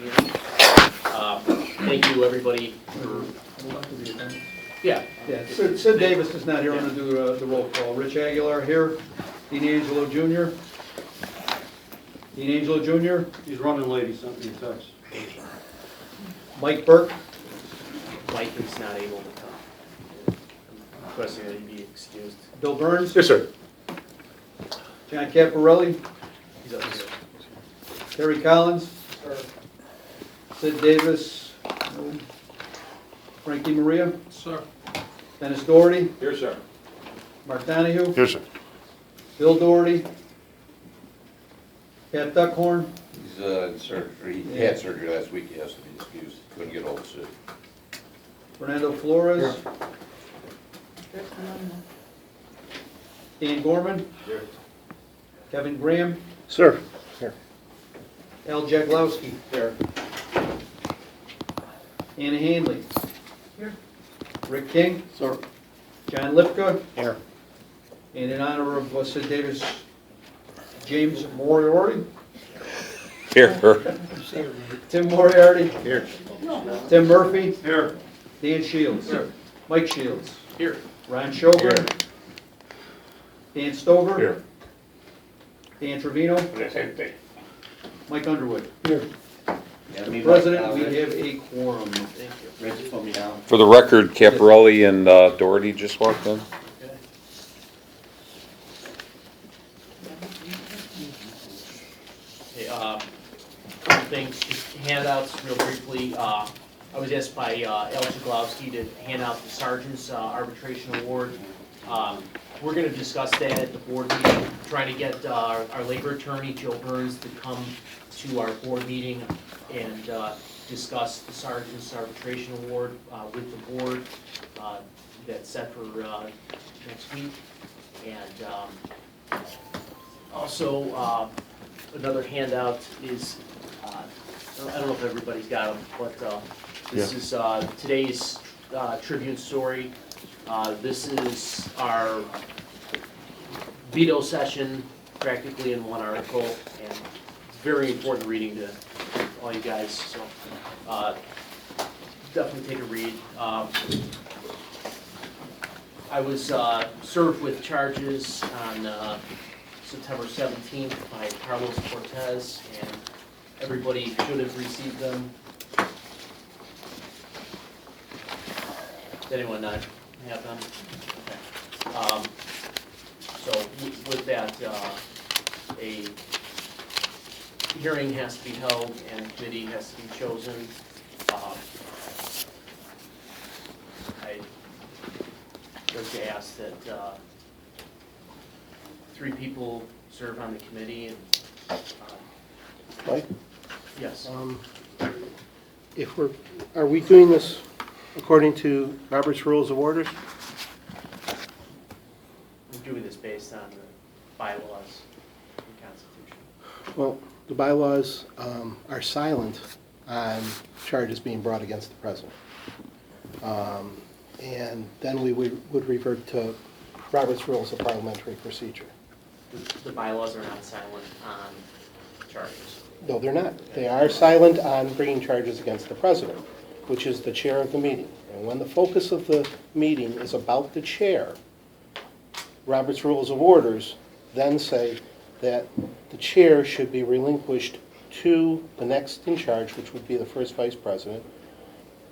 meeting. Thank you, everybody, for, yeah. Yeah, Sid Davis is not here, I'm gonna do the roll call. Rich Aguilar here, Dean Angelo Jr. Dean Angelo Jr., He's running late, he sent me a text. Mike Burke, Mike is not able to come. I'm requesting that he be excused. Bill Burns, Yes, sir. John Caparelli, He's up here. Terry Collins, Sid Davis, no. Frankie Maria, Sir. Dennis Doherty, Here, sir. Mark Donahue, Yes, sir. Bill Doherty, Pat Duckhorn, He's in surgery, he had surgery last week, he has to be excused, couldn't get over sick. Fernando Flores, Dan Gorman, Here. Kevin Graham, Sir. Here. Al Jaglowski, Here. Anna Hanley, Rick King, Sir. John Lipka, Here. and in honor of Sid Davis, James Moriarty, Here. Tim Moriarty, Here. Tim Murphy, Here. Dan Shields, Mike Shields, Here. Ron Schober, Dan Stover, Here. Dan Trevino, Same thing. Mike Underwood. Here. Mr. President, we have a quorum. Thank you. Reggie, put me down. For the record, Caparelli and Doherty just walked in. Okay, couple things, just handouts real briefly. I was asked by Al Jaglowski to hand out the sergeant's arbitration award. We're gonna discuss that at the board meeting, trying to get our labor attorney, Joe Burns, to come to our board meeting and discuss the sergeant's arbitration award with the board. That's set for next week. And also, another handout is, I don't know if everybody's got them, but this is today's Tribune story. This is our veto session, practically in one article, and it's very important reading to all you guys, so definitely take a read. I was served with charges on September 17th by Carlos Cortez, and everybody should have received them. Did anyone not have them? Okay. So with that, a hearing has to be held and a committee has to be chosen. I'd like to ask that 3 people serve on the committee and, Mike, yes. are we doing this according to Robert's Rules of Orders? We're doing this based on the bylaws and Constitution. Well, the bylaws are silent on charges being brought against the president. And then we would revert to Robert's Rules of Parliamentary Procedure. The bylaws are not silent on charges. No, they're not. They are silent on bringing charges against the president, which is the chair of the meeting. And when the focus of the meeting is about the chair, Robert's Rules of Orders then say that the chair should be relinquished to the next in charge, which would be the first vice president.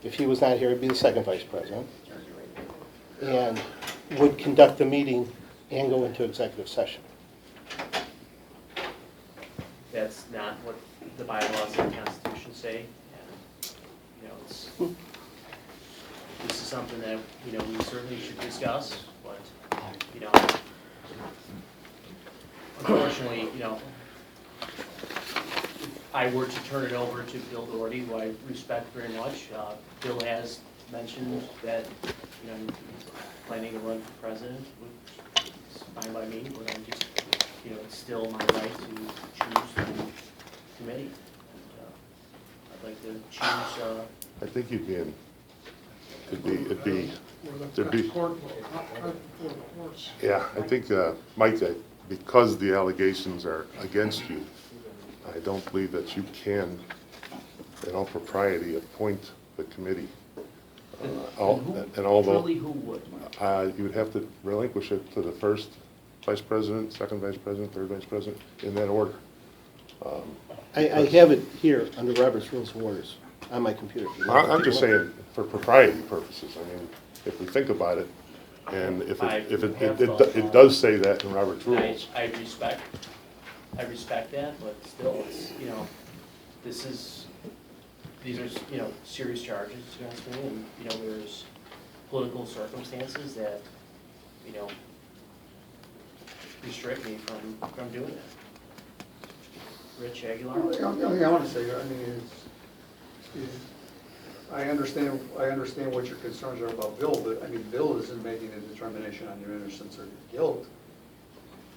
If he was not here, it would be the second vice president, and would conduct the meeting and go into executive session. That's not what the bylaws and Constitution say. And, you know, this is something that, you know, we certainly should discuss, but, you know, unfortunately, you know, if I were to turn it over to Bill Doherty, who I respect very much, Bill has mentioned that, you know, he's planning to run for president, which is fine by me, but I'm just, you know, it's still my right to choose the committee. And, I'd like to choose, I think you'd be in, there'd be, yeah, I think, Mike, that because the allegations are against you, I don't believe that you can in all propriety, appoint the committee. And And although, Really, who would? you would have to relinquish it to the first vice president, second vice president, third vice president, in that order. I have it here under Robert's Rules of Orders on my computer. If you'd like to I'm take just a look. saying, for propriety purposes, I mean, if we think about it, and if I it, if it, have it- thought it about does say that in Robert's I rules. I respect that, but still, it's, you know, these are, you know, serious charges against me, and, you know, there's political circumstances that, you know, restrict me from doing it. Rich Aguilar? Well, the only thing I want to say, I mean, is I understand what your concerns are about Bill, but, I mean, Bill isn't making a determination on your innocence or your guilt.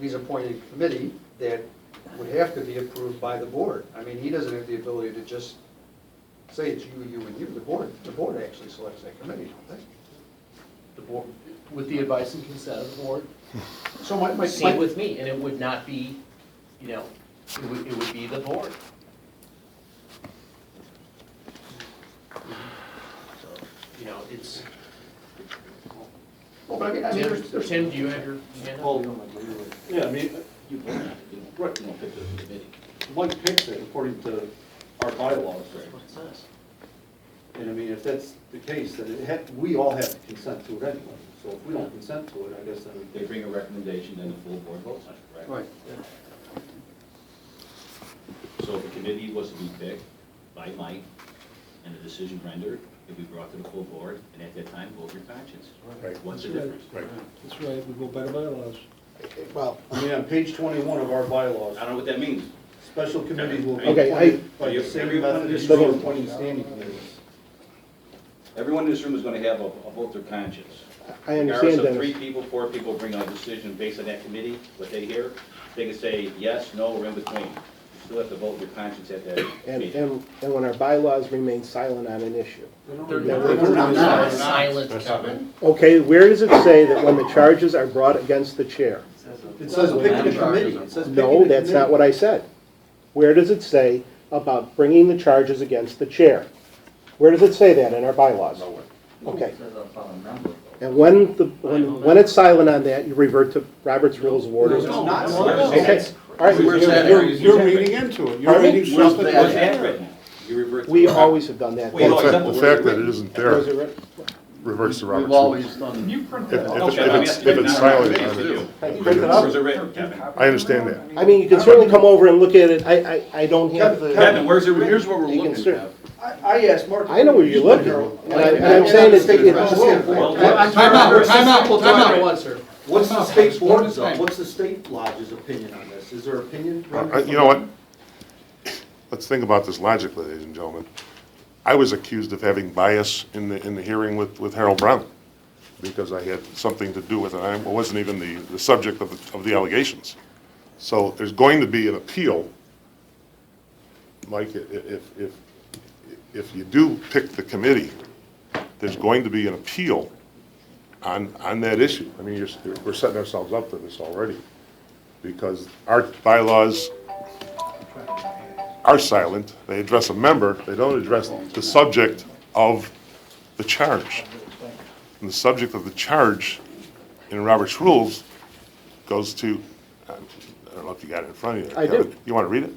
He's appointing a committee that would have to be approved by the board. I mean, he doesn't have the ability to just say it's you, you, and you. The board actually selects that committee, don't they? The board, with the advice and consent of the board, So my same with me, and it would not be, you know, it would be the board. So, you know, it's, well, but I mean, there's Tim, do you have your hand up? Well, yeah, I mean, right, You know, pick the committee. Mike picks it according to our bylaws. That's what it says. And I mean, if that's the case, then we all have to consent to it anyway. So if we don't consent to it, I guess then They bring a recommendation, then the full board votes on it, correct? right. So if a committee was to be picked by Mike and a decision rendered, it'd be brought to the full board, and at that time, vote your conscience. Right. What's the That's right. difference? Right. That's right, we go by the bylaws. Well, I mean, on page 21 of our bylaws, I don't know what that means. special committees will be Okay, appointed by the Everyone same in method this as room- appointing standing committees. Everyone in this room is gonna have a vote their conscience. I understand, Regardless of Dennis. 3 people, 4 people bring a decision based on that committee, what they hear, they can say yes, no, or in between. You still have to vote your conscience at that And, meeting. and when our bylaws remain silent on an issue. They're not not silent, Kevin. Okay, where does it say that when the charges are brought against the chair? It says pick the committee. It says pick No, the that's not committee. what I said. Where does it say about bringing the charges against the chair? Where does it say that in our bylaws? Okay. And when it's silent on that, you revert to Robert's Rules of Orders? No, not Okay, all right. Where's that? You're reading into it, you're Pardon me? reading Where's something. that written? You revert to We the- always have done that. We always The have, but fact where's it that it written? isn't Where is there it written? reverts to We've Robert's always rules. done. Okay, If it's silent on it. Print it up. Where's it written, Kevin? I understand that. I mean, you can certainly come over and look at it. I don't have the. Kevin, where's it written? Here's what we're You can looking cer- at. I asked Mark. I know where you're looking. And I'm saying it's, Well, Time out. What's the state board's, what's the state lodge's opinion on this? Is there opinion? You know what? Let's think about this logically, ladies and gentlemen. I was accused of having bias in the hearing with Harold Brown because I had something to do with it. I wasn't even the subject of the allegations. So there's going to be an appeal. Mike, if you do pick the committee, there's going to be an appeal on that issue. I mean, we're setting ourselves up for this already because our bylaws are silent. They address a member, they don't address the subject of the charge. And the subject of the charge in Robert's rules goes to, I don't know if you got it in front of you. I do. Kevin. You want to read it?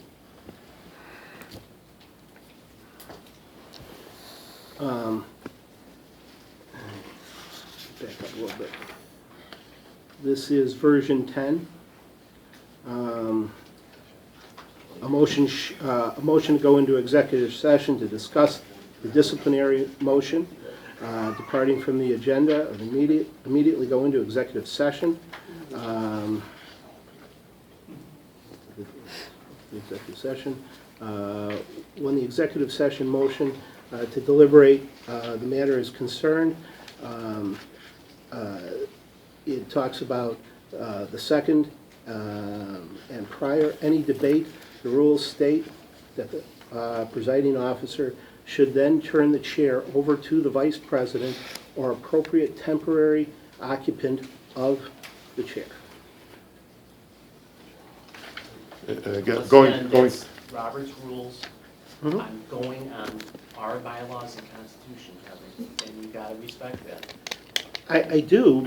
Back up a little bit. This is version 10. A motion to go into executive session to discuss the disciplinary motion, departing from the agenda, and immediately go into executive session. The executive session. When the executive session motion to deliberate the matter is concerned, it talks about the second and prior any debate. The rules state that the presiding officer should then turn the chair over to the vice president or appropriate temporary occupant of the chair. And again, Once going, again, going, it's Robert's rules, Mhm. I'm going on our bylaws and constitution, Kevin, and you gotta respect that. I do.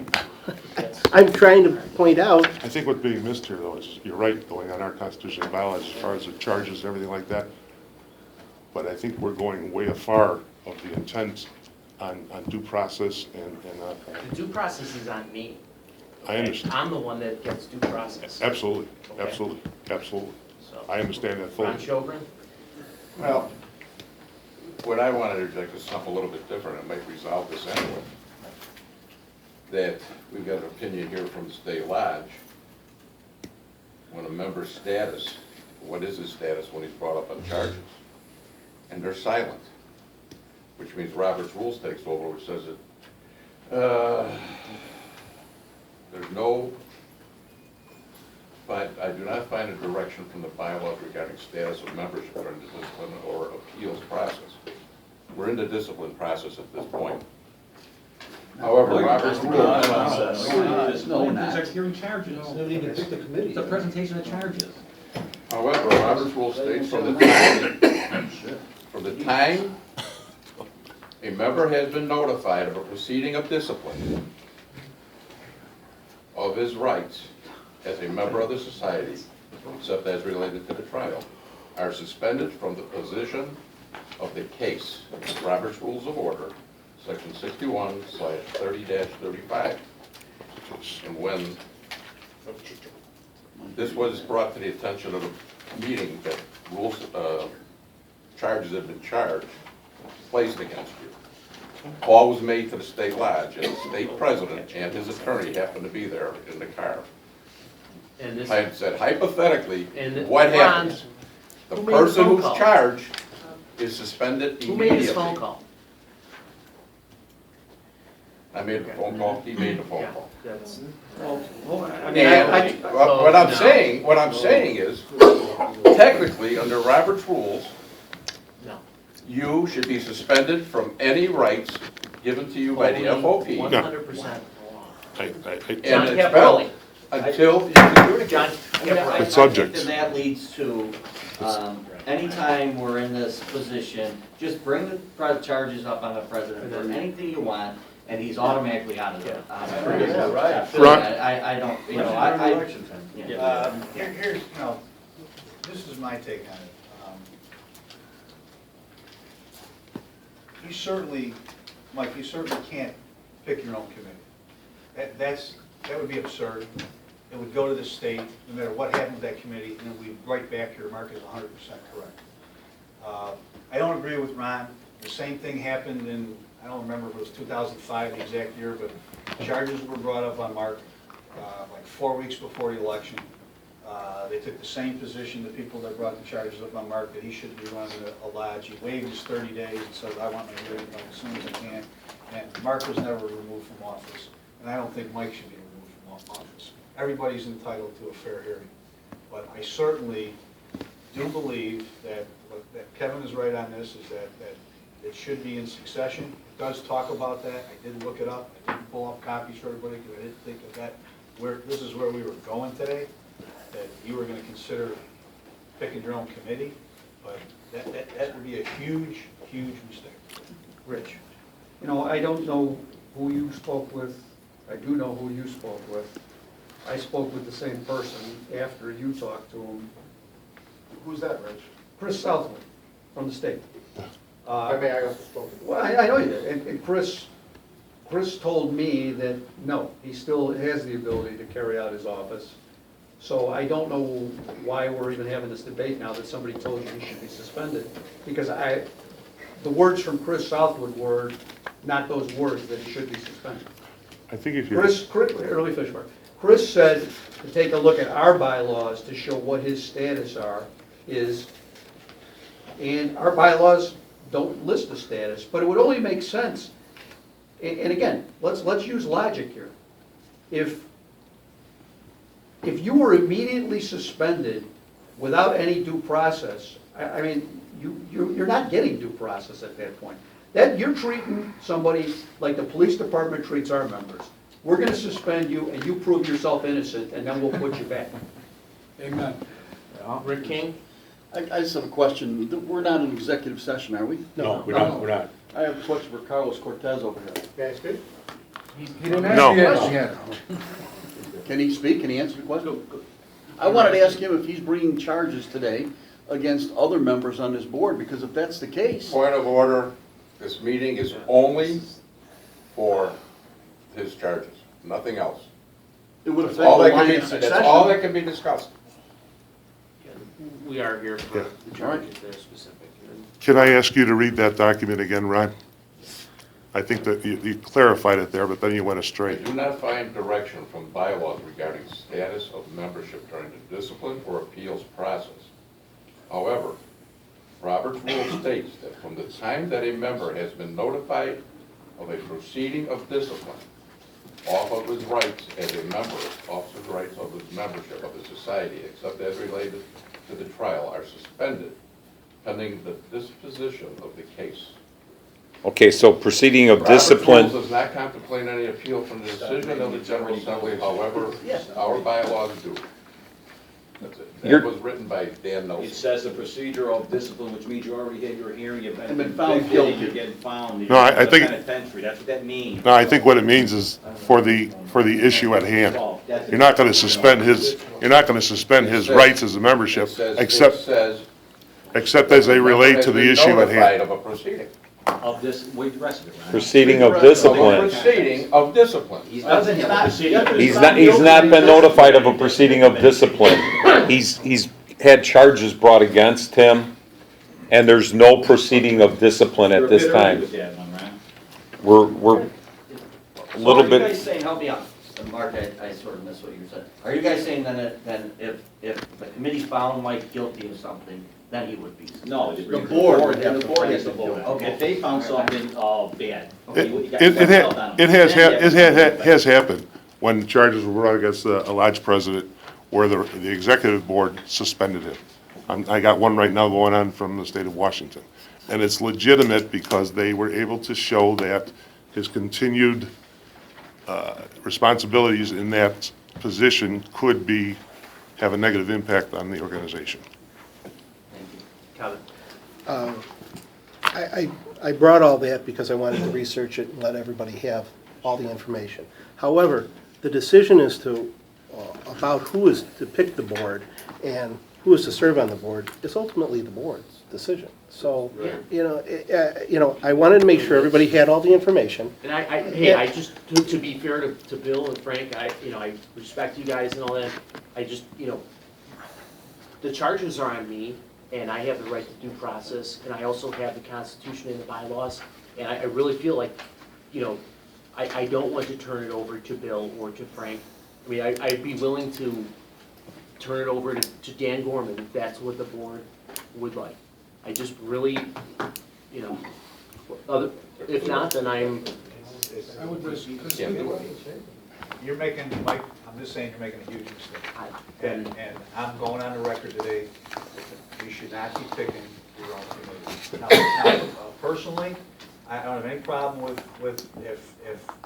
That's- I'm trying to point out, I think what's being missed here, though, is, you're right, going on our constitution and bylaws as far as the charges and everything like that. But I think we're going way afar of the intent on due process and, The due process is on me. I understand. I'm the one that gets due process. Absolutely, Okay. absolutely, absolutely. So, I understand that fully. Ron Shogren? Well, what I want to interject is something a little bit different, it might resolve this anyway. That we've got an opinion here from the state lodge. When a member's status, what is his status when he's brought up on charges? And they're silent, which means Robert's Rules takes over, which says that, there's no, but I do not find a direction from the bylaws regarding status of membership or discipline or appeals process. We're in the discipline process at this point. However, Robert's Rules, No, we're not. It's hearing charges. We haven't even picked the committee. It's a yet. presentation of charges. however, Robert's Rules states from the time a member has been notified of a proceeding of discipline of his rights as a member of the society, except as related to the trial, are suspended from the position of the case. Robert's Rules of Order, section 61/30-35. And when this was brought to the attention of the meeting that rules, charges have been placed against you, call was made to the state lodge, and the state president and his attorney happened to be there in the car. And this, I said hypothetically, And what Ron, happens? The who made the person phone who's call? charged is suspended who made his immediately. phone call? I made the phone call, he made the phone Yeah, call. that's, And what I'm saying is, technically, under Robert's Rules, no. you should be suspended from any rights given to you by the FOP. 100%. I- And John it's Caparelli. valid until you communicate. John, I It's subject. think that leads to, anytime we're in this position, just bring the charges up on the president for anything you want, and he's automatically out of the. Right. Ron- I don't, you know, I. Yeah. Here's, you know, this is my take on it. You certainly, Mike, you certainly can't pick your own committee. That would be absurd. It would go to the state, no matter what happened with that committee, and it would be right back here. Mark is 100% correct. I don't agree with Ron. The same thing happened in, I don't remember if it was 2005, the exact year, but charges were brought up on Mark like 4 weeks before the election. They took the same position, the people that brought the charges up on Mark, that he shouldn't be running a lodge. He waived his 30 days and said, I want my hearing like as soon as I can. And Mark was never removed from office. And I don't think Mike should be removed from office. Everybody's entitled to a fair hearing. But I certainly do believe that Kevin is right on this, is that it should be in succession. It does talk about that. I did look it up. I didn't pull up copies for everybody because I didn't think that this is where we were going today, that you were going to consider picking your own committee. But that would be a huge, huge mistake. Rich. You know, I don't know who you spoke with. I do know who you spoke with. I spoke with the same person after you talked to him. Who's that, Rich? Chris Southwood from the state. I mean, I also spoke to. Well, I know you did. And Chris told me that, no, he still has the ability to carry out his office. So I don't know why we're even having this debate now that somebody told you he should be suspended. Because the words from Chris Southwood were not those words, that he should be suspended. I think if you. Let me finish, Mark. Chris said to take a look at our bylaws to show what his status is, and our bylaws don't list the status, but it would only make sense. And again, let's use logic here. If you were immediately suspended without any due process, I mean, you're not getting due process at that point. You're treating somebody like the police department treats our members. We're going to suspend you, and you prove yourself innocent, and then we'll put you back. Amen. Rick King? I just have a question. We're not in executive session, are we? No, we're not. I have a question for Carlos Cortez over here. That's good. He didn't No. ask you yet. Can he speak? Can he answer the question? I wanted to ask him if he's bringing charges today against other members on this board, because if that's the case, Point of order, this meeting is only for his charges, nothing else. it would That's affect all the that can line be, of that's all succession. that can be discussed. We are here for Yeah. the charges that are specific. Can I ask you to read that document again, Ron? I think that you clarified it there, but then you went I astray. do not find direction from bylaws regarding status of membership during the discipline or appeals process. However, Robert's rule states that from the time that a member has been notified of a proceeding of discipline, all of his rights as a member, all of his rights of his membership of the society, except as related to the trial, are suspended pending the disposition of the case. Okay, so proceeding of Robert's discipline, rules does not contemplate any appeal from the decision of the General Assembly, however, our bylaws do. That's it. You're- That was written by Dan It Nelson. says a procedure of discipline, which means you already had your hearing, you've And been been found convicted, guilty. and you're getting found. No, I think- Penitentiary, that's what that means. No, I think what it means is for the issue at hand. So, that's- You're not gonna suspend his rights as a membership, It says, except as they relate to the issue at hand. Notified of a proceeding. Of this, wait the rest of it, Ryan. proceeding of Of a discipline. proceeding of discipline. He's not been have a proceeding. He's not been notified of a proceeding of discipline. He's had charges brought against him, and there's no proceeding of discipline You're at a this bit early time. with that one, Ryan. We're a So little are you guys bit, saying, help me out, and Mark, I sort of missed what you said. Are you guys saying then if the committee found Mike guilty of something, then he would be? No, The board would have the to board find has to him vote. guilty. If they found something, bad. okay, It, you got it, something else on it them, has, then you have to vote. has happened when charges were brought against a lodge president where the executive board suspended him. I got one right now going on from the state of Washington. And it's legitimate because they were able to show that his continued responsibilities in that position could have a negative impact on the organization. Kevin? I brought all that because I wanted to research it and let everybody have all the information. However, the decision as to, about who is to pick the board and who is to serve on the board is ultimately the board's decision. So, I wanted to make sure everybody had all the information. And I just, to be fair to Bill and Frank, I respect you guys and all that. I just, the charges are on me, and I have the right to due process, and I also have the Constitution and the bylaws. And I really feel like, I don't want to turn it over to Bill or to Frank. I mean, I'd be willing to turn it over to Dan Gorman if that's what the board would like. I just really, if not, then I'm, I would just, Can't do it. you're making, Mike, I'm just saying you're making a huge mistake. And I'm going on the record today, that you should not be picking your own committee. Now, personally, I don't have any problem with if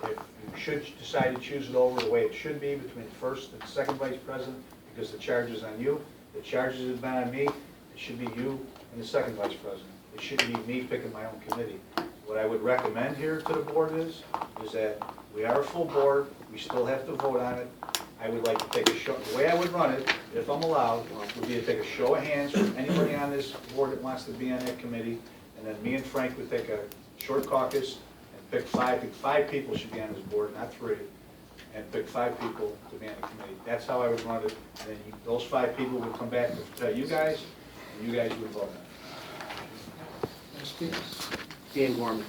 you should decide to choose it over the way it should be between the first and second vice president, because the charge is on you, the charges have been on me, it should be you and the second vice president. It shouldn't be me picking my own committee. What I would recommend here to the board is that we are a full board, we still have to vote on it. I would like to take a show, the way I would run it, if I'm allowed, would be to take a show of hands from anybody on this board that wants to be on that committee, and then me and Frank would take a short caucus and pick five. I think 5 people should be on this board, not 3, and pick 5 people to be on the committee. That's how I would run it, and then those 5 people would come back to tell you guys, and you guys would vote on it. Dan Gorman.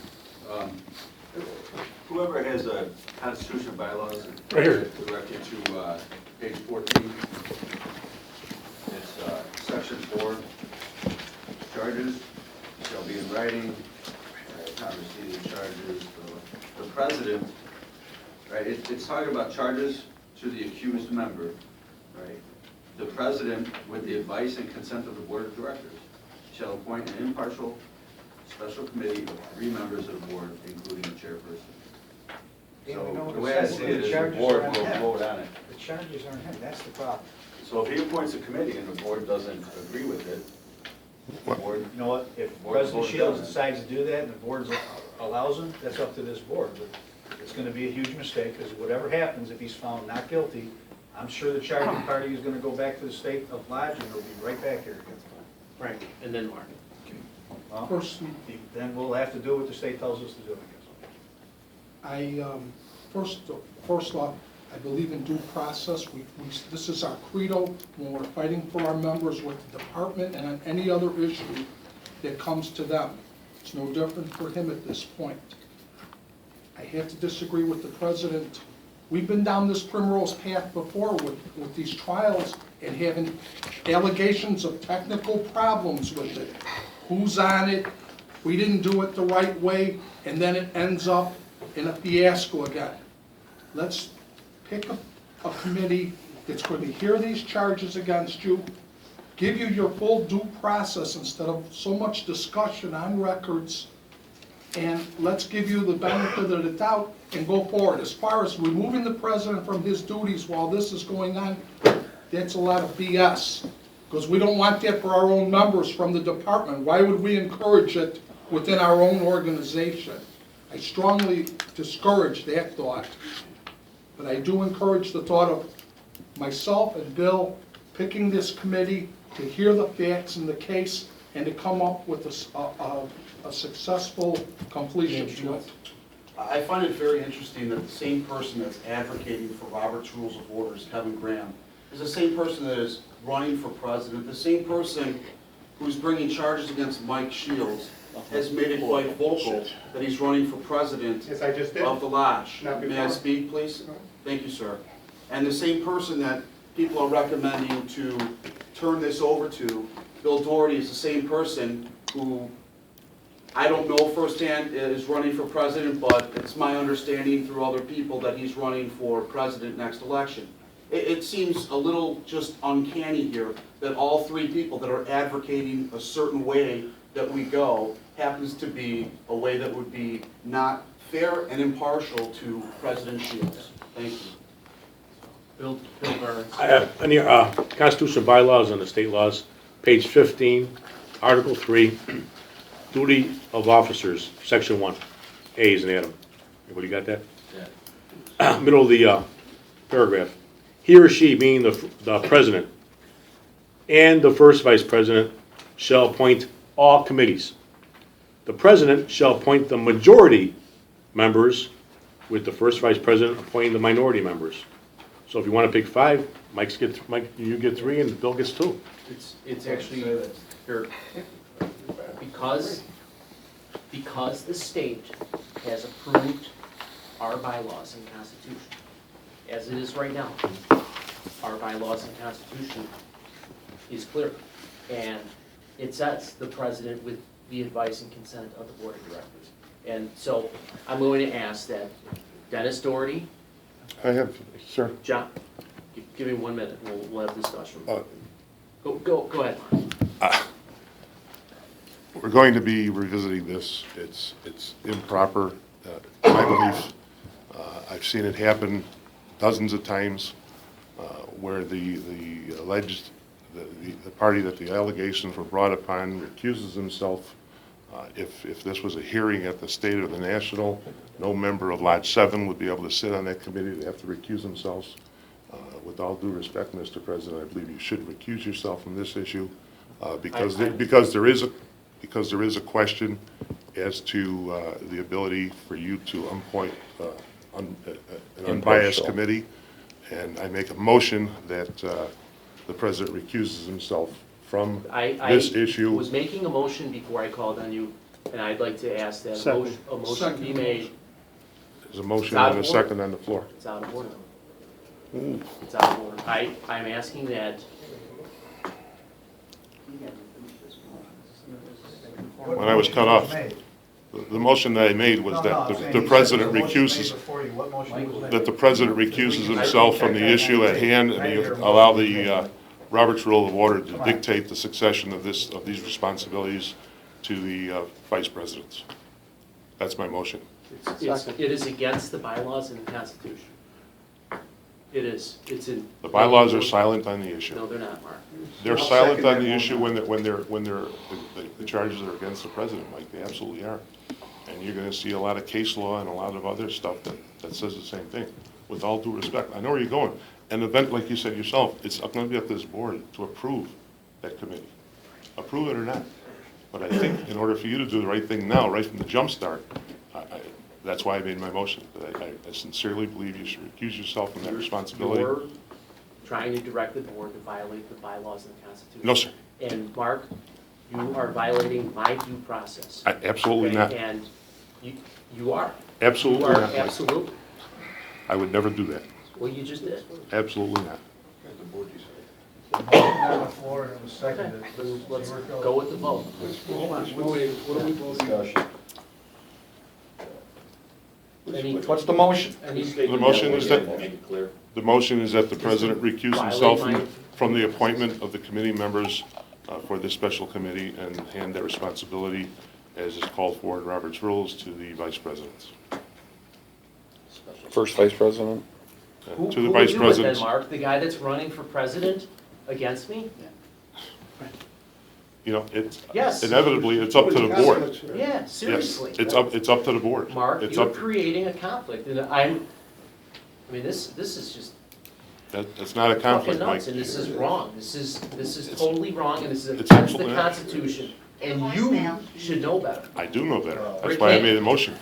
Whoever has a constitution and bylaws, Right here. direct you to page 14. It's section 4. Charges shall be in writing. Upon receipt of charges, the president, right? It's talking about charges to the accused member, right? The president, with the advice and consent of the board of directors, shall appoint an impartial special committee of 3 members of the board, including a chairperson. Yeah, we know So what the it way I says. see it is the charges board are on will him. vote on it. The charges aren't him, that's the problem. So if he appoints a committee and the board doesn't agree with it, The board, You know what, if Board President voted Shields on it. decides to do that and the board allows him, that's up to this board. But it's gonna be a huge mistake, because whatever happens, if he's found not guilty, I'm sure the charging party is gonna go back to the state of Lodge, and he'll be right back here again. Frank, and then Mark. Well, First, then we'll have to do what the state tells us to do, I guess. first off, I believe in due process. This is our credo when we're fighting for our members with the department and on any other issue that comes to them. It's no different for him at this point. I have to disagree with the president. We've been down this primrose path before with these trials and having allegations of technical problems with it. Who's on it? We didn't do it the right way, and then it ends up in a fiasco again. Let's pick a committee that's going to hear these charges against you, give you your full due process instead of so much discussion on records, and let's give you the benefit of the doubt and go forward. As far as removing the president from his duties while this is going on, that's a lot of BS, because we don't want that for our own members from the department. Why would we encourage it within our own organization? I strongly discourage that thought, but I do encourage the thought of myself and Bill picking this committee to hear the facts in the case and to come up with a successful completion to it. I find it very interesting that the same person that's advocating for Robert's Rules of Orders, Kevin Graham, is the same person that is running for president, the same person who's bringing charges against Mike Shields, has made it quite vocal that he's running for president Yes, I just did. of the Lodge. Not May I before. speak, please? Thank you, sir. And the same person that people are recommending to turn this over to, Bill Doherty, is the same person who, I don't know firsthand, is running for president, but it's my understanding through other people that he's running for president next election. It seems a little just uncanny here that all three people that are advocating a certain way that we go happens to be a way that would be not fair and impartial to President Shields. Thank you. Bill Burns. On your constitutional bylaws and the state laws, page 15, Article 3, duty of officers, Section 1, A is an Adam. Everybody got that? Middle of the paragraph. He or she, being the president and the first vice president, shall appoint all committees. The president shall appoint the majority members, with the first vice president appointing the minority members. So if you want to pick 5, Mike, you get 3, and Bill gets 2. It's actually, here, because the state has approved our bylaws and constitution, as it is right now, our bylaws and constitution is clear. And it says the president with the advice and consent of the board of directors. And so I'm going to ask that Dennis Doherty, I have, sir. John, give me 1 minute, we'll have discussion. Go ahead, Mark. We're going to be revisiting this. It's improper, in my belief. I've seen it happen dozens of times where the alleged, the party that the allegations were brought upon recuses himself. If this was a hearing at the state or the national, no member of Lodge 7 would be able to sit on that committee. They have to recuse themselves. With all due respect, Mr. President, I believe you should recuse yourself from this issue because there is a question as to the ability for you to appoint an unbiased Impartial. committee. And I make a motion that the president recuses himself from this I issue. was making a motion before I called on you, and I'd like to ask that Second. a motion Second be made. There's a motion It's out and a of order. second on the floor. It's out of order. It's out of order. I'm asking that, When I was cut off, the motion that I made was that the president recuses, that the president recuses himself from the issue at hand, and he allow the Robert's Rule of Order to dictate the succession of these responsibilities to the vice presidents. That's my motion. it is against the bylaws and the Constitution. It is, it's in. The bylaws are silent on the issue. No, they're not, Mark. They're I'll silent second on the that issue one. when the charges are against the president, Mike, they absolutely are. And you're gonna see a lot of case law and a lot of other stuff that says the same thing, with all due respect. I know where you're going. An event, like you said yourself, it's gonna be up to this board to approve that committee. Approve it or not. But I think in order for you to do the right thing now, right from the jump start, that's why I made my motion. I sincerely believe you should recuse yourself from that responsibility. You're trying to direct the board to violate the bylaws and the Constitution. No, sir. And Mark, you are violating my due process. Absolutely Okay? not. And you are. Absolutely You are, not, Mike. absolutely. I would never do that. Well, you just did. Absolutely not. Let the board decide. On the floor, and it was Okay, seconded. then let's go with the vote. Hold on, what are we voting? Any- What's the motion? any- The motion is that, Make it clear. the motion is that the president recuse himself from the appointment of the committee members for this special committee and hand that responsibility, as is called for in Robert's rules, to the vice presidents. First vice president? Who To the would vice do it then, presidents. Mark? The guy that's running for president against me? You know, it's, Yes. inevitably, it's up to the board. Yeah, Yes, seriously. it's up to the board. Mark, It's you're up, creating a conflict, and this is just that's not a fucking conflict, Mike. nuts, and this is wrong. This is totally wrong, and this is It's against the absolutely not. Constitution, and you should know better. I do know better. That's Rick why I Haney. made a motion.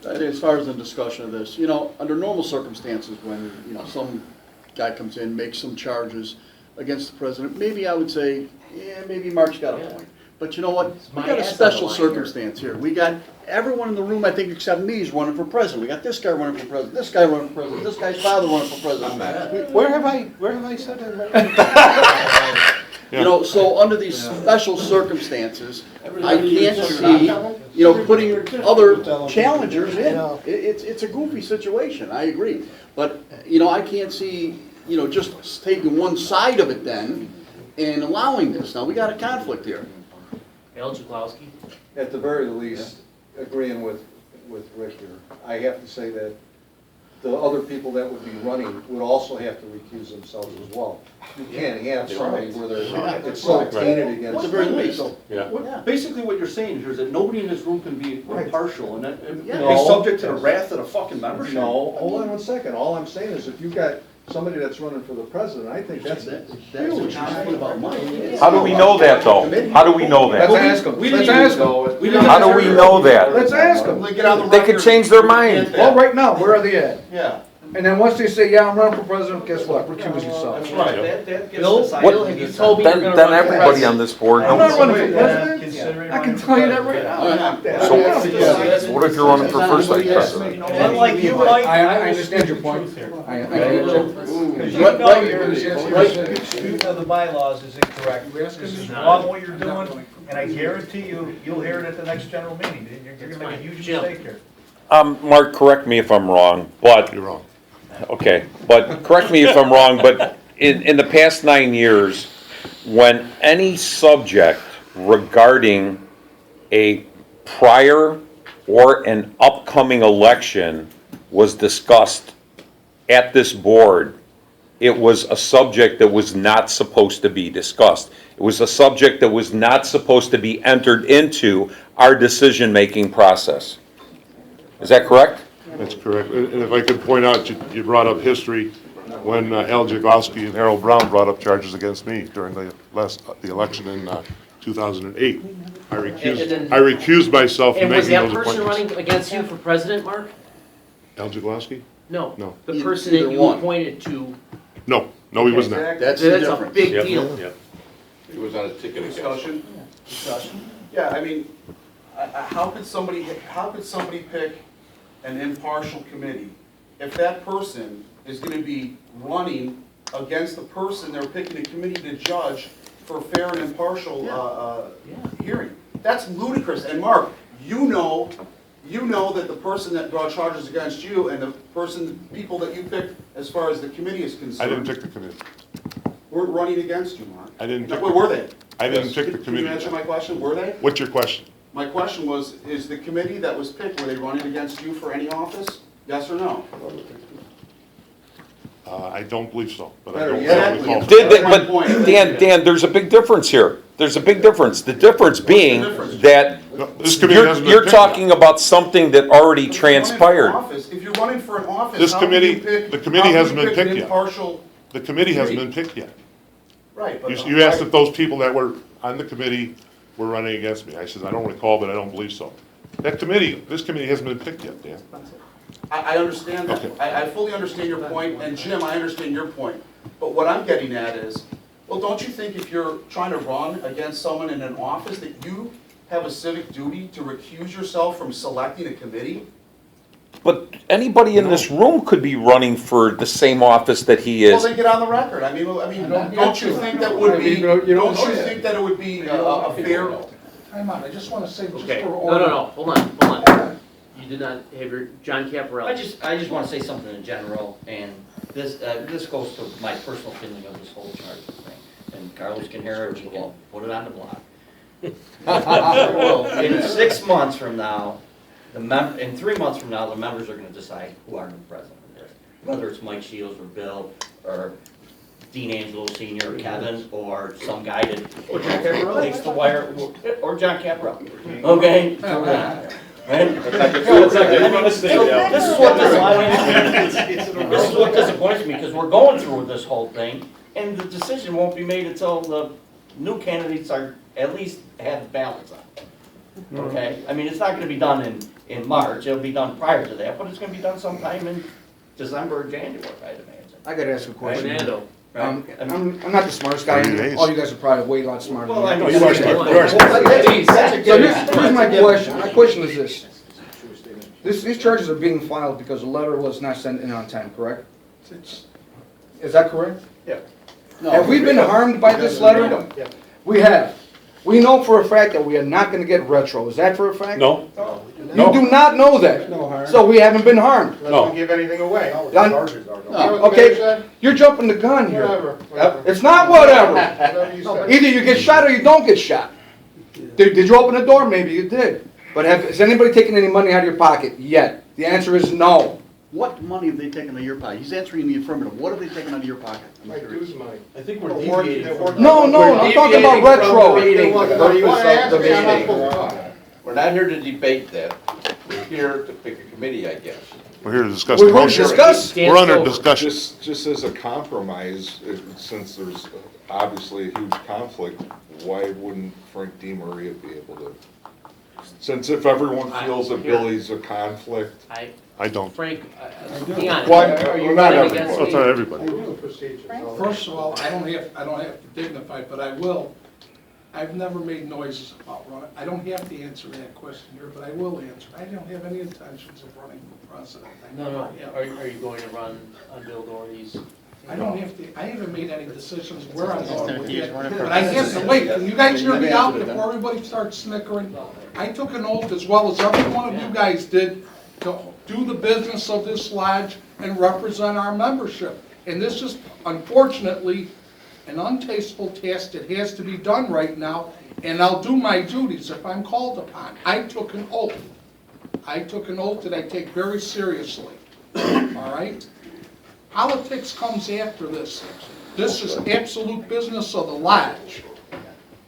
As far as the discussion of this, under normal circumstances, when, some guy comes in, makes some charges against the president, maybe I would say, yeah, maybe Mark's got a Yeah. point. But you know what? We my got a ass on the special line here. circumstance here. We got everyone in the room, I think, except me, is running for president. We got this guy running for president, this guy running for president, this guy's father running for president. Where have I said that? So under these special circumstances, I can't see, putting other challengers in. It's a goofy situation, I agree. But, I can't see, just taking one side of it then and allowing this. Now, we got a conflict here. Al Jablowski? At the very least, agreeing with Rick here, I have to say that the other people that would be running would also have to recuse themselves as well. You can't have somebody where it's so tainted At against. the very least. Basically, what you're saying here is that nobody in this room can be impartial and Yeah. be subject to the wrath of the fucking membership. No, hold on one second. All I'm saying is if you've got somebody that's running for the president, I think that's That's what you're saying about Mike. How do we know that, though? How do we know that? ask them. We didn't even know it. We didn't How do we know that? Let's ask them. They could change their mind. Well, right now, where are they at? Yeah. And then once they say, yeah, I'm running for president, guess what? Recuse yourself. That's right. That gets Bill, decided. Bill, have you told me you're Then, gonna then run for everybody president? on this board I'm not knows. running for president. I can tell you that right now. So what if you're running for first vice president? Unlike you, Mike. I understand your point. I get you. You know your dispute of the bylaws is incorrect. This is wrong what you're doing, and I guarantee you'll hear it at the next general meeting. You're gonna make a huge Jim. mistake here. Mark, correct me if I'm wrong, but, You're wrong. okay, but correct me if I'm wrong, but in the past 9 years, when any subject regarding a prior or an upcoming election was discussed at this board, it was a subject that was not supposed to be discussed. It was a subject that was not supposed to be entered into our decision-making process. Is that correct? That's correct. And if I could point out, you brought up history when Al Jablowski and Harold Brown brought up charges against me during the election in 2008. I recused myself from And was making that those person appointments. running against you for president, Mark? Al Jablowski? No. No. The person that Either you one. appointed to, No, he was not. That's the that's a difference. big Yep, deal. yep. He was on a ticket Discussion? Discussion. Yeah, I mean, how could somebody pick an impartial committee if that person is gonna be running against the person they're picking a committee to judge for fair and impartial, hearing? That's ludicrous, and Mark, you know that the person that brought charges against you and the people that you picked as far as the committee is concerned. I didn't pick the committee. We're running against you, Mark. I didn't pick. Where were they? I didn't pick the Can committee. you answer my question? Were they? What's your question? My question was, is the committee that was picked, were they running against you for any office? Yes or no? I don't believe so, but I Better don't yet, recall. But Dan, there's a big difference here. There's a big difference. The difference being that No, this committee hasn't been you're picked yet. talking about something that already transpired. If you're running for an office, This how do you committee- pick? the committee how do you hasn't been pick an picked yet. impartial- The committee hasn't been picked yet. Right, but. You asked if those people that were on the committee were running against me. I said, I don't recall, but I don't believe so. This committee hasn't been picked yet, Dan. I understand that. Okay. I fully understand your point, and Jim, I understand your point. But what I'm getting at is, well, don't you think if you're trying to run against someone in an office, that you have a civic duty to recuse yourself from selecting a committee? But anybody in this room could be running for the same office that he Well, is. then get on the record. I mean, don't you think that would be, don't you think that it would be a fair? Time out, I just wanna say, just Okay, for no, order. hold on. You did not have your, John Caparella. I just wanna say something in general, and this goes to my personal feeling of this whole charge thing. And Carlos can hear it, we can put it on the block. Well, in 6 months from now, in 3 months from now, the members are gonna decide who our new president is. Whether it's Mike Shields or Bill, or Dean Angelo Senior, or Kevin, or some guy that. Or John Caparella. Takes the wire, or John Caparella, okay? Throw it out there, right? This is what disappoints me, because we're going through this whole thing, and the decision won't be made until the new candidates are, at least have ballots on. Okay, I mean, it's not gonna be done in March, it'll be done prior to that, but it's gonna be done sometime in December or January, I'd imagine. I gotta ask a question. Fernando. Right? I'm not the smartest guy, 30 days. all you guys are probably way a lot smarter Well, than I me. know you are smart. You are smart. So here's my question. My question is this. These charges are being filed because the letter was not sent in on time, correct? Is that correct? Yeah. Have we been harmed by this letter? We have. We know for a fact that we are not gonna get retro. Is that for a fact? No, You do not know that. So we haven't been harmed. no. give anything away. Done? Okay, you're jumping the gun here. It's not whatever. Either you get shot or you don't get shot. Did you open the door? Maybe you did. But has anybody taken any money out of your pocket yet? The answer is no. What money have they taken out of your pocket? He's answering the affirmative. What have they taken out of your pocket? I'm curious. I think we're deviating from. No, I'm talking about retro. We're not here to debate that. We're here to pick a committee, I guess. We're here to discuss the We're going to motion. discuss. We're under discussion. Just as a compromise, since there's obviously a huge conflict, why wouldn't Frank DeMaria be able to? Since if everyone feels that Billy's a conflict. I don't. Frank, be honest. Well, Are you not running everybody. against Well, it's me? not everybody. First of all, I don't have to dignify, but I will. I've never made noises about running. I don't have to answer that question here, but I will answer. I don't have any intentions of running for president. I No, never have. are you going to run on Bill Doherty's? I don't have to, I haven't made any decisions where I'm going with it. But I have to wait, can you guys hear me out before everybody starts snickering? I took an oath, as well as every one of you guys did, to do the business of this lodge and represent our membership. And this is unfortunately an untasteful task that has to be done right now, and I'll do my duties if I'm called upon. I took an oath. I took an oath that I take very seriously, all right? Politics comes after this. This is absolute business of the lodge.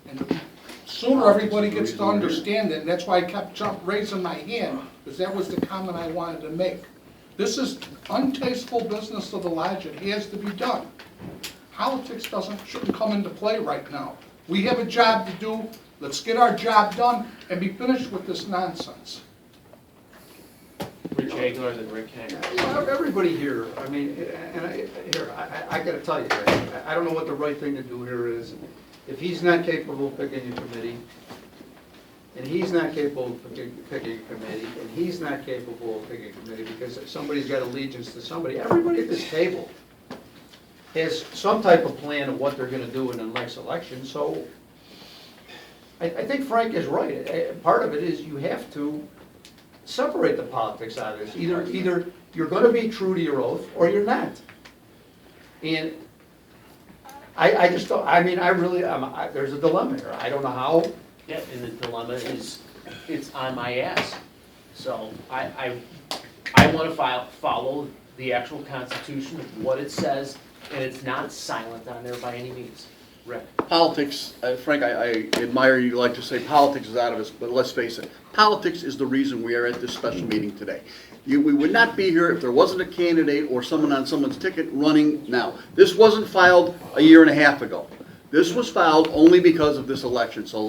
And the sooner everybody gets to understand it, and that's why I kept raising my hand, because that was the comment I wanted to make. This is untasteful business of the lodge. It has to be done. Politics shouldn't come into play right now. We have a job to do. Let's get our job done and be finished with this nonsense. Rich Hagler and Rick Hanger. Everybody here, I mean, and I gotta tell you, I don't know what the right thing to do here is. If he's not capable of picking a committee, and he's not capable of picking a committee, and he's not capable of picking a committee because somebody's got allegiance to somebody, everybody at this table has some type of plan of what they're gonna do in the next election, so I think Frank is right. Part of it is you have to separate the politics out of this. Either you're gonna be true to your oath, or you're not. And I just don't, I mean, I really, there's a dilemma here. I don't know how. Yeah, and the dilemma is, it's on my ass. So I want to follow the actual Constitution, what it says, and it's not silent on there by any means. Rick? Politics, Frank, I admire you like to say politics is out of us, but let's face it, politics is the reason we are at this special meeting today. We would not be here if there wasn't a candidate or someone on someone's ticket running now. This wasn't filed a year and a half ago. This was filed only because of this election. So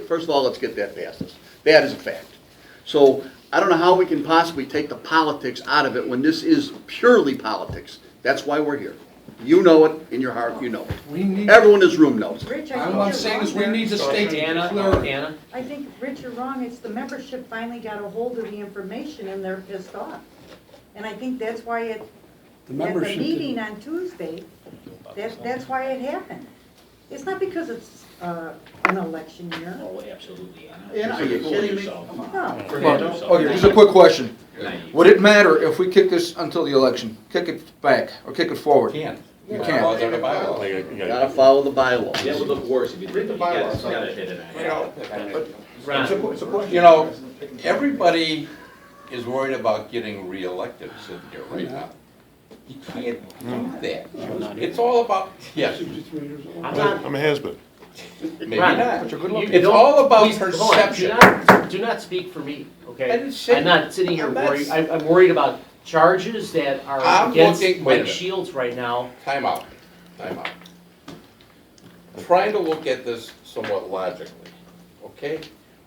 first of all, let's get that past us. That is a fact. So I don't know how we can possibly take the politics out of it when this is purely politics. That's why we're here. You know it, in your heart, you know it. Everyone in this room knows it. All Rich, I'm saying is we need the state to Anna, clear. Anna? I think, Rich, you're wrong. It's the membership finally got a hold of the information and they're pissed off. And I think that's why at the meeting on Tuesday, that's why it happened. It's not because it's an election year. Oh, absolutely. Anna, are you kidding me? No. Okay, just a quick question. Would it matter if we kick this until the election? Kick it back or kick it forward? Can't. You Laws can't. are the bylaws. You gotta follow the bylaws. That would look worse if you did. Read the bylaws. You know, everybody is worried about getting reelected sitting here right now. You can't do that. It's all about, yes, I'm not, I'm a has-been. maybe Ron, not. you It's don't- all about please, hold on. perception. Do not speak for me, I okay? didn't say- I'm not sitting here I'm not worried, I'm worried about charges that are I'm against looking- wait a Mike minute. Shields right now. Time out, time out. Trying to look at this somewhat logically, okay?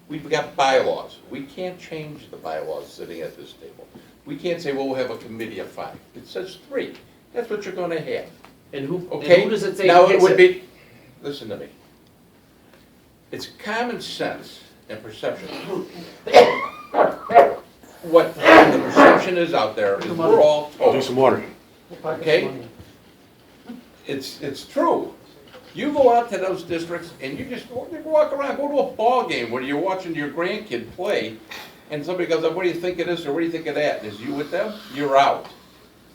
We've got bylaws. We can't change the bylaws sitting at this table. We can't say, well, we'll have a committee of 5. It says 3. That's what you're gonna have, And who okay? does it say? Now, it picks would be, listen to me. It's common sense and perception. What the perception is out there is we're all Drink told, some water. okay? It's true. You go out to those districts and you just walk around, go to a ball game where you're watching your grandkid play, and somebody goes, what do you think of this or what do you think of that? And is you with them? You're out.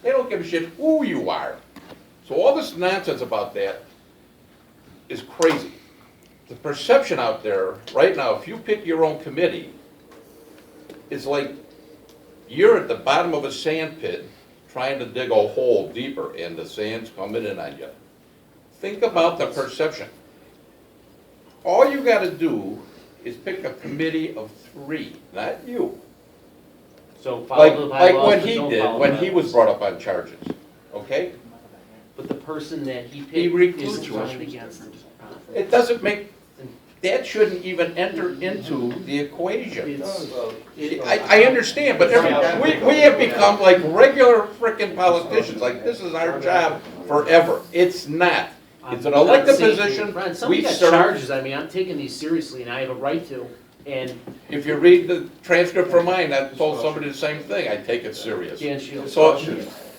They don't give a shit who you are. So all this nonsense about that is crazy. The perception out there right now, if you pick your own committee, it's like you're at the bottom of a sand pit trying to dig a hole deeper and the sand's coming in on you. Think about the perception. All you gotta do is pick a committee of 3, not you. So follow the Like bylaws, what but he don't did, follow when the he was bylaws. brought up on charges, okay? But the person that he He picked recused is running against. It doesn't make, that shouldn't even enter into the equation. I understand, but we have become like regular frickin' politicians, like this is our job forever. It's not. It's an elected position, Ron, somebody we got serve. charges, I mean, I'm taking these seriously and I have a right to, and If you read the transcript from mine, I told somebody the same thing, I take it serious. Dan Shields. So,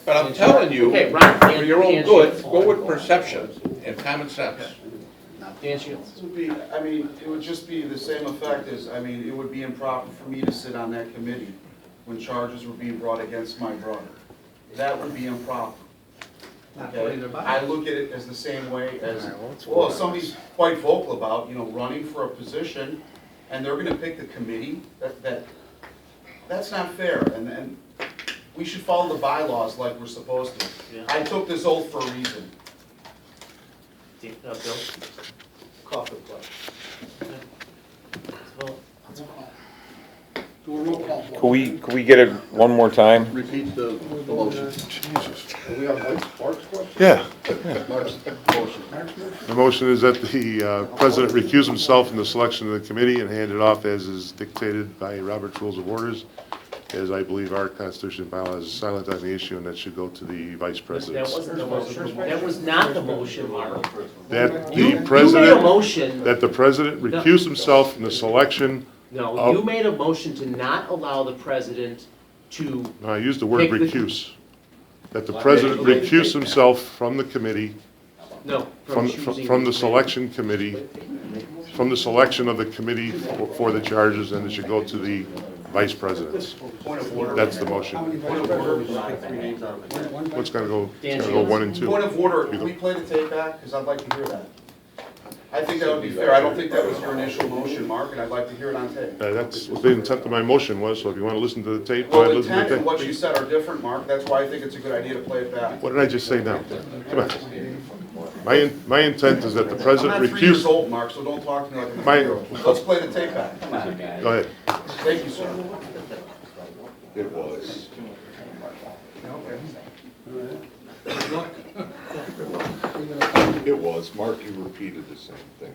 but I'm telling you, Okay, Ron, for your own Dan good, Shields. go with perception and common sense. Dan Shields. It would be, I mean, it would just be the same effect as, I mean, it would be improper for me to sit on that committee when charges were being brought against my brother. That would be improper. Okay? I look at it as the same way as, well, if somebody's quite vocal about, you know, running for a position, and they're gonna pick the committee, that's not fair, and we should follow the bylaws like we're supposed to. Yeah. I took this oath for a reason. Bill? Cough it, please. Bill? Do a roll call. Could we get it one more time? Repeat the motion. Yeah. Mark's motion. The motion is that the president recuse himself from the selection of the committee and hand it off as is dictated by Robert's Rules of Orders, as I believe our Constitution and bylaws is silent on the issue, and that should go to the vice That president. wasn't the motion, that was not the motion, Mark. That You the made a president, motion, that the president recuse himself from the selection. no, you made a motion to not allow the president to, No, I used the word Pick the- recuse. That the president recuse himself from the committee, no, from choosing. the selection committee, from the selection of the committee for the charges, and it should go to the vice presidents. That's the motion. What's gonna go, it's gonna go 1 and 2. Point of order, can we play the tape back? Because I'd like to hear that. I think that would be fair. I don't think that was your initial motion, Mark, and I'd like to hear it on tape. That's what the intent of my motion was, so if you want to listen to the tape, go Well, ahead, the listen to intent the and what you tape. said are different, Mark. That's why I think it's a good idea to play it back. What did I just say now? Come on. My intent is that the I'm president not 3 years recused. old, Mark, so don't talk to me like a My- 3-year-old. Let's play the tape back. Come on. Go ahead. Thank you, sir. It was. It was. Mark, you repeated the same thing.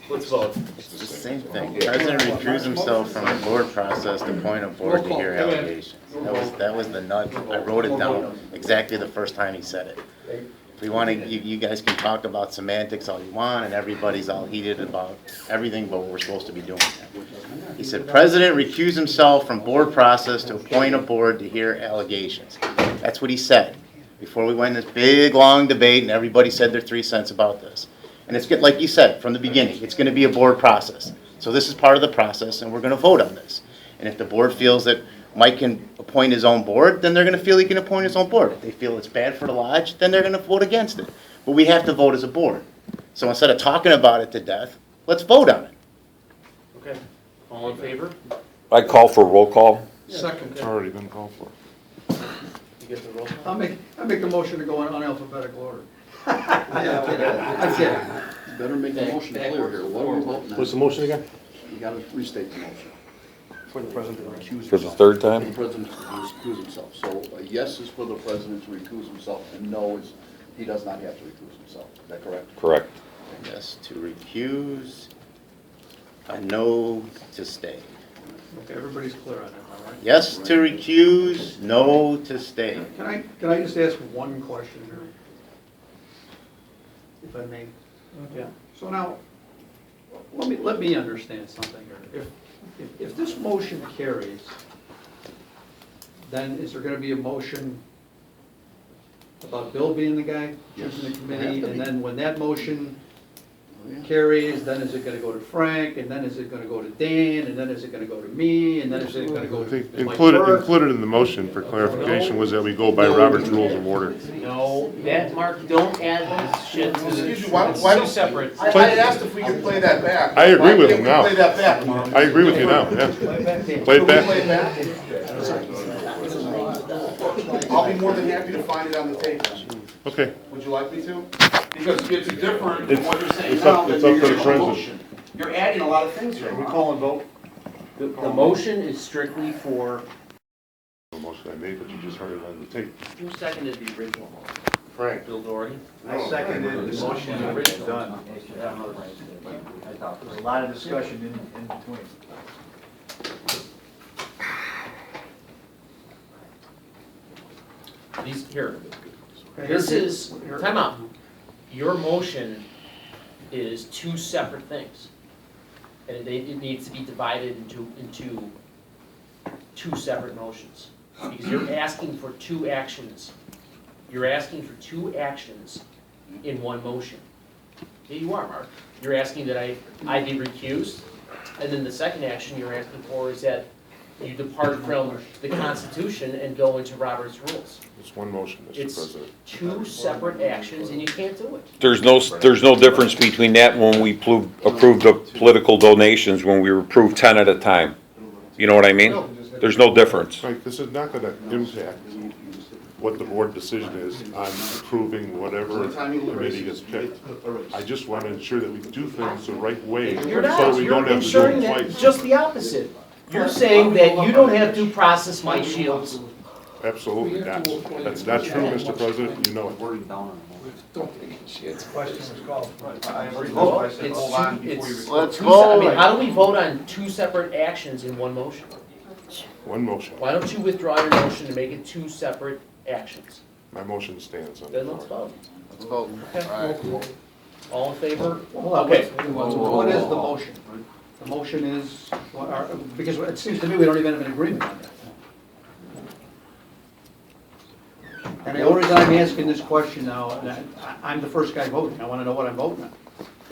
Let's vote. It's The same thing. Yeah. President recused himself from the board process to point a board to hear allegations. That was the nut. I wrote it down exactly the first time he said it. If we want to, you guys can talk about semantics all you want, and everybody's all heated about everything but what we're supposed to be doing. He said, President recused himself from board process to appoint a board to hear allegations. That's what he said before we went in this big, long debate, and everybody said their 3 cents about this. And it's like you said from the beginning, it's going to be a board process. So this is part of the process, and we're going to vote on this. And if the board feels that Mike can appoint his own board, then they're going to feel he can appoint his own board. If they feel it's bad for the lodge, then they're going to vote against it. But we have to vote as a board. So instead of talking about it to death, let's vote on it. Okay, all in favor? I call for roll call. Second. It's already been called for. You get the roll call? I'll make a motion to go in alphabetical order. I'm kidding. Better make the motion clear here. What are we voting on? What's the motion again? You gotta restate the motion. For the president to recuse For the third For the time? president to recuse himself. So a yes is for the president to recuse himself, and no is, he does not have to recuse himself. Is that correct? Correct. Yes to recuse, a no to stay. Okay, everybody's clear on that, all right? Yes to recuse, no to stay. Can I just ask one question here? If I may? Yeah. So now, let me understand something here. If this motion carries, then is there gonna be a motion about Bill being the guy choosing the committee? And then when that motion carries, then is it gonna go to Frank, and then is it gonna go to Dan, and then is it gonna go to me, and then is it gonna go I think to Mike included Burke? in the motion for clarification was that we go by Robert's Rules of Order. No, that, Mark, don't add this shit to the, Excuse me, it's why two don't, separate. I asked if we could play that back. I agree with him Why now. can't we play that back, Mark? I agree with you now, yeah. Play it Can we play it back. back? I'll be more than happy to find it on the tape. Okay. Would you like me to? Because it's different than what you're saying It's now up than to your the original president. motion. You're adding a lot of things here. We call and vote? The motion is strictly for, The motion I made, but you just heard it on the tape. who seconded the original motion? Frank. Bill Doherty? I seconded the motion, it's done. There's a lot of discussion in between. These, here, this is, time out. Your motion is two separate things. And it needs to be divided into two separate motions. Because you're asking for two actions. You're asking for two actions in one motion. Here you are, Mark. You're asking that I be recused, and then the second action you're asking for is that you depart from the Constitution and go into Robert's rules. It's one motion, Mr. It's President. two separate actions, and you can't do it. There's no difference between that and when we approved the political donations, when we approved 10 at a time. You know what I mean? There's no difference. Right, this is not gonna impact what the board decision is on approving whatever committee is picked. I just want to ensure that we do things the right way, You're so not, we you're don't have to do ensuring it that, twice. just the opposite. You're saying that you don't have due process, Mike Shields. Absolutely not. That's not true, Mr. President, you know it. Question was called. I agree. That's Well, why I said hold on before you. Let's two se- I mean, vote. how do we vote on two separate actions in one motion? One motion. Why don't you withdraw your motion to make it two separate actions? My motion stands on Then the let's floor. vote. Let's vote. Okay. All in favor? Hold on, Okay. what is the motion? The motion is, because it seems to me we don't even have an agreement on that. And the only reason I'm asking this question now, and I'm the first guy voting, I want to know what I'm voting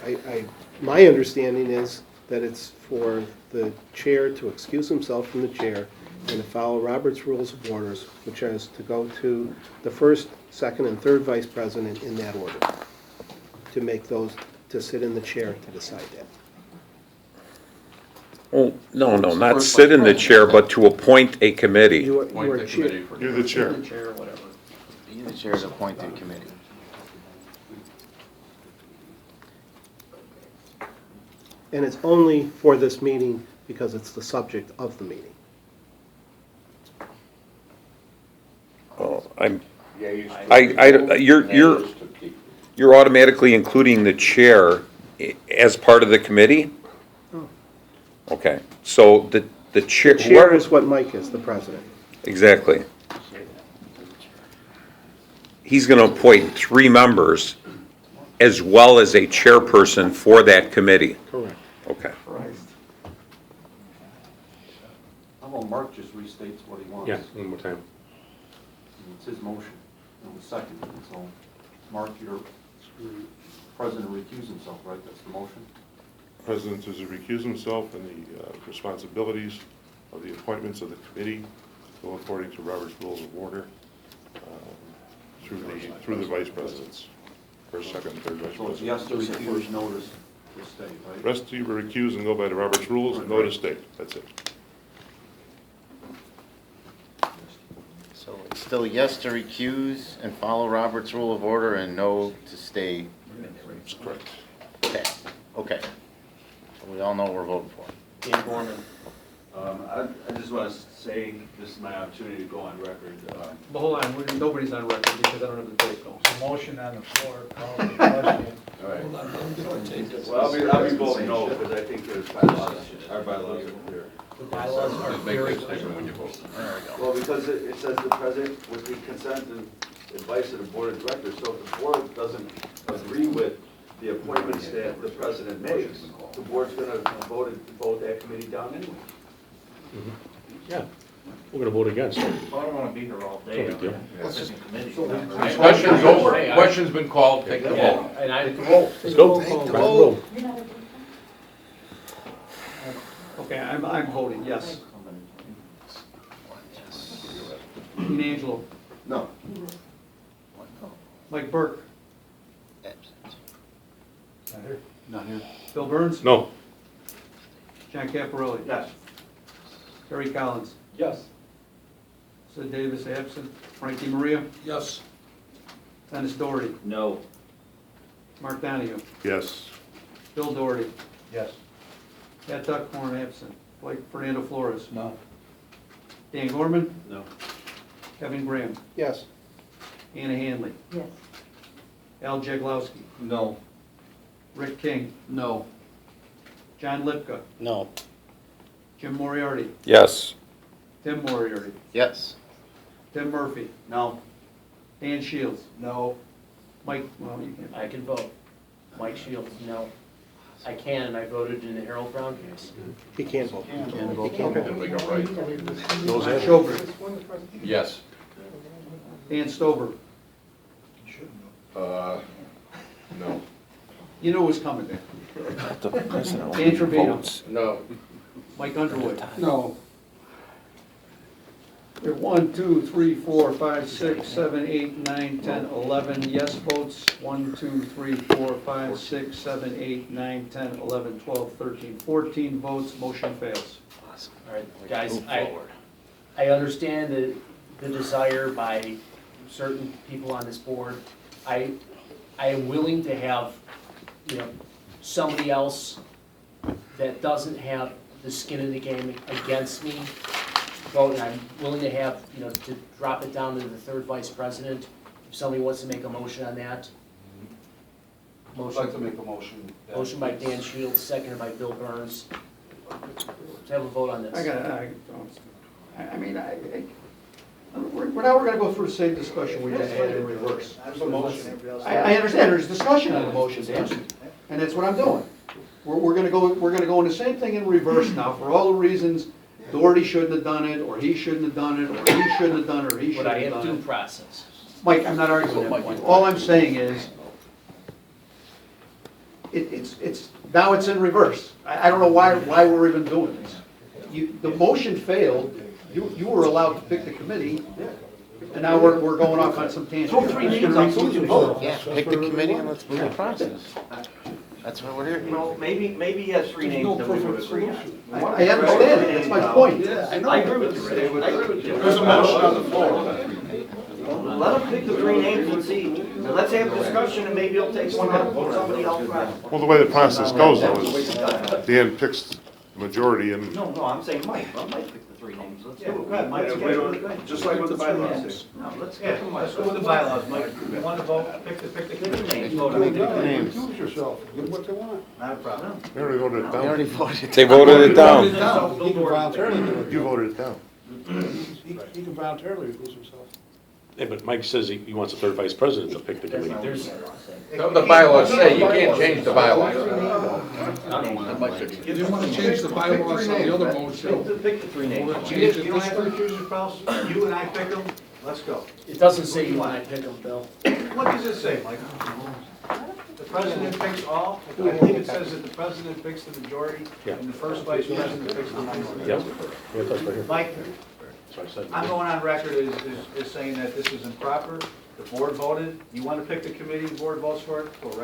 on. My understanding is that it's for the chair to excuse himself from the chair and to follow Robert's Rules of Orders, which is to go to the first, second, and third vice president in that order, to make those to sit in the chair to decide that. Oh, no, not sit in the chair, but to appoint a committee. You Appoint are the chair. committee for. You're the chair. The chair or whatever. Be the chair of the appointed committee. And it's only for this meeting because it's the subject of the meeting. Oh, you're automatically including the chair as part of the committee? Okay, so the chair. The chair is what Mike is, the president. Exactly. He's gonna appoint 3 members as well as a chairperson for that committee. Correct. Okay. How about Mark just restates what he wants? Yeah, one more time. It's his motion, and we second it, so, Mark, your president recuse himself, right, that's the motion? President is to recuse himself and the responsibilities of the appointments of the committee go according to Robert's Rules of Order through the vice presidents, first, second, third vice So it's president. yes to recuse, notice to stay, right? Rest of you recuse and go by the Robert's Rules and no to state. That's it. So it's still yes to recuse and follow Robert's Rule of Order and no to stay. That's correct. Okay, okay. So we all know what we're voting for. Dan Gorman. I just want to say, this is my opportunity to go on record. But hold on, nobody's on record because I don't have the tape going. Motion on the floor, call the question. All right. Well, I'll be voting no, because I think there's bylaws, our bylaws are clear. The bylaws are Make very that clear. statement when you vote. Well, because it says the president with the consent and advice of the board of directors, so if the board doesn't agree with the appointments that the president makes, the board's gonna vote that committee down anyway. Yeah, we're gonna vote against. Well, I don't wanna be here all day. No big deal. I'm sitting in committee. Question's over, question's been called, take the Yeah, vote. and I can roll. Let's go. Roll. Okay, I'm voting yes. Dean Angelo. No. Mike Burke. Not here. Bill Burns. No. John Caparelli. Yes. Terry Collins. Yes. Sid Davis absent. Frank DeMaria. Yes. Dennis Doherty. No. Mark Donahue. Yes. Bill Doherty. Yes. Pat Duckhorn absent. Blake Fernando Flores. No. Dan Gorman. No. Kevin Graham. Yes. Anna Hanley. Yes. Al Jaglowski. No. Rick King. No. John Lipka. No. Jim Moriarty. Yes. Tim Moriarty. Yes. Tim Murphy. No. Dan Shields. No. Mike, well, you can't. I can vote. Mike Shields, no. I can, and I voted in the Harold Brown case. He can't vote. Then we go right. Mike Schobert. Yes. Dan Stover. No. You knew it was coming there. The president Dan Trevino. No. Mike Underwood. No. We have 1, 2, 3, 4, 5, 6, 7, 8, 9, 10, 11 yes votes. 1, 2, 3, 4, 5, 6, 7, 8, 9, 10, 11, 12, 13, 14 votes. Motion fails. All right, guys, I understand the desire by certain people on this board. I am willing to have, somebody else that doesn't have the skin in the game against me vote, and I'm willing to have, to drop it down to the third vice president. If somebody wants to make a motion on that. I'd like to make a motion. Motion by Dan Shields, seconded by Bill Burns. Let's have a vote on this. We're gonna go through the same discussion we just had in reverse. I understand, there's discussion on the motion, Dan, and that's what I'm doing. We're gonna go in the same thing in reverse now, for all the reasons Doherty shouldn't have done it, or he shouldn't have done it, or he shouldn't have done it, or he But shouldn't I have have done due it. process. Mike, I'm not arguing that point. All I'm saying is, now it's in reverse. I don't know why we're even doing this. The motion failed, you were allowed to pick the committee, and now we're going off on some tangent. Yeah, pick the committee and let's move the process. That's what we're here. Well, maybe he has three There's names no that we would perfect agree on. solution. I understand, that's my point. I know. I agree with you, Rick. I agree with you. There's a motion on the floor. Let him pick the three names and see, and let's have a discussion, and maybe he'll take one out, vote somebody else out. Well, the way the process goes, though, is Dan picks the majority, and No, I'm saying Mike, let Mike pick the three names, let's do it. Mike's Yeah, got really good. Just like with the bylaws. No, let's Yeah, get let's go with the bylaws, Mike. You want to vote, pick the names, committee. vote on it. Recuse yourself, give what they want. Not a problem. they already voted it We already down. voted. They voted it down. He can voluntarily do it. You voted it down. He can voluntarily recuse himself. Yeah, but Mike says he wants a third vice president to pick the committee. The bylaws say, you can't change the bylaws. You didn't want to change the bylaws on the other motion. Pick the three names. We'll change You it don't this have to time. recuse yourselves, you and I pick them, let's go. It doesn't say you want to pick them, Bill. What does it say, Mike? The president picks all? I believe it says that the president picks the majority, Yeah. and the first vice president picks the minority. Yep. Yeah, that's right here. Mike, That's what I said. I'm going on record as saying that this is improper. The board voted, you want to pick the committee, the board votes for it, go right